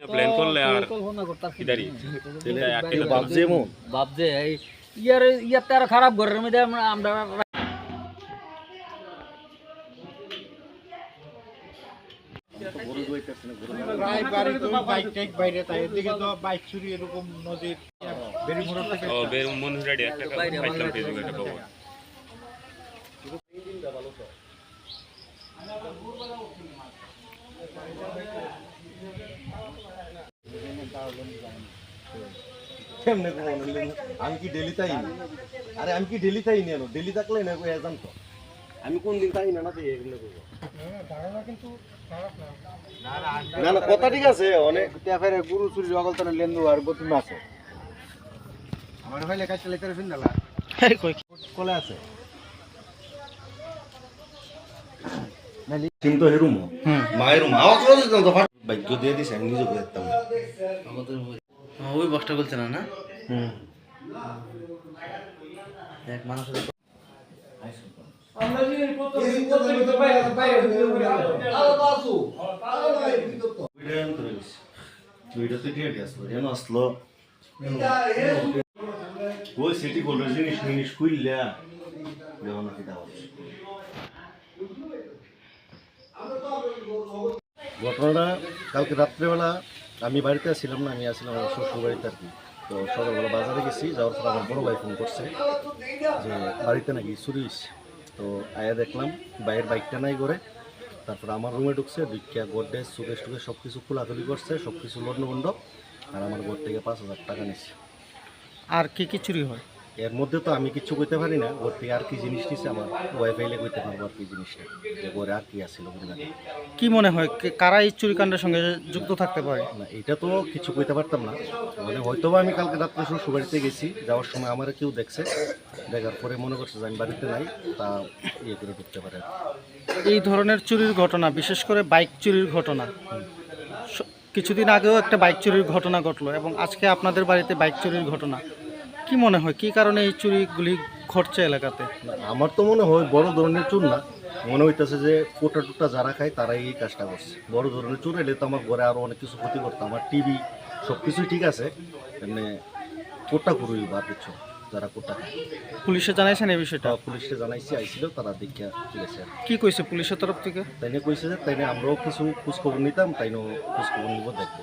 Plan করলে আর কল্পনা করতাম কিদারি বাপজে মন ভাবছে এই ইয়াতে আর খারাপ ঘরের মধ্যে আমরা প্রায় বাড়ি তো বাইক টাইক বাইরে তাই এদিকে তো বাইক চুরি এরকম নদীর বেরিমোড় থেকে ও বের মন রেডি একটা পাইলাম ফেসবুকে একটা খবর কেমনে আমি কি ডেলি তাই না? আরে আমি কি ডেলি তাই না? ডেলি থাকলে না কই জানতো আমি কোন দিন তাই না না তো এগুলো করব না না কথা ঠিক আছে অনেক ফেরে গুরু চুরি জগল তো লেন্দু আর গতি আছে আমার হইলে কাছে লেটার ফিন্দালা এই কই কোলে আছে কিন্তু হেরুম মায়ের আওয়াজ করে দিতাম তো ভাগ্য দিয়ে দিছে আমি নিজে করতাম আমাদের ওই বসটা বলছে না না এক মানুষের আমরা যে প্রত্যেক বাইরে আলো তো আসু ভিডিও তো দিয়ে দিস যেন আসলো ওই সিটি গোল্ড জিনিস কইলা যেমন কি দাও ঘটনাটা কালকে রাত্রেবেলা আমি বাড়িতে ছিলাম না, আমি আসছিলাম আমার শ্বশুর বাড়িতে আর কি। তো সকালবেলা বাজারে গেছি, যাওয়ার পর আমার বড় ভাই ফোন করছে যে বাড়িতে নাকি চুরি হয়েছে। তো আয়া দেখলাম বাইরের বাইকটা নাই করে, তারপর আমার রুমে ঢুকছে, ঢুকিয়া গোড্রেজ সুকেশ টুকেশ সব কিছু খোলাখুলি করছে, সব কিছু লন্ডভন্ড, আর আমার ঘর থেকে 5,000 টাকা নিচ্ছে। আর কি কি চুরি হয় এর মধ্যে তো আমি কিছু কইতে পারি না, ঘর থেকে আর কি জিনিস নিচ্ছে আমার ওয়াইফাইলে কইতে পারবো আর কি জিনিসটা, যে ঘরে আর কি আসছিল না। কি মনে হয় কারা এই চুরিকাণ্ডের সঙ্গে যুক্ত থাকতে পারে? না এটা তো কিছু কইতে পারতাম না, মানে হয়তো বা আমি কালকে রাত্রে শ্বশুর বাড়িতে গেছি, যাওয়ার সময় আমার কেউ দেখছে, দেখার পরে মনে করছে যে আমি বাড়িতে নাই, তা ইয়ে করে ঢুকতে পারে। এই ধরনের চুরির ঘটনা, বিশেষ করে বাইক চুরির ঘটনা, কিছুদিন আগেও একটা বাইক চুরির ঘটনা ঘটলো এবং আজকে আপনাদের বাড়িতে বাইক চুরির ঘটনা। কি মনে হয় কি কারণে এই চুরিগুলি ঘটছে এলাকাতে? আমার তো মনে হয় বড় ধরনের চুর না, মনে হইতেছে যে কোটা টুটা যারা খায় তারাই এই কাজটা করছে। বড় ধরনের চুর এলে তো আমার ঘরে আরও অনেক কিছু ক্ষতি করতো, আমার টিভি সব কিছুই ঠিক আছে, মানে কোটা করুই বা কিছু যারা কোটা খায়। পুলিশে জানাইছেন এই বিষয়টা? পুলিশে জানাইছি, আইছিল, তারা দেখিয়া ঠিক আছে। কি কইছে পুলিশের তরফ থেকে? তাইনে কইছে যে তাইনে আমরাও কিছু খোঁজখবর নিতাম, তাইনও খোঁজখবর নিব, দেখবো।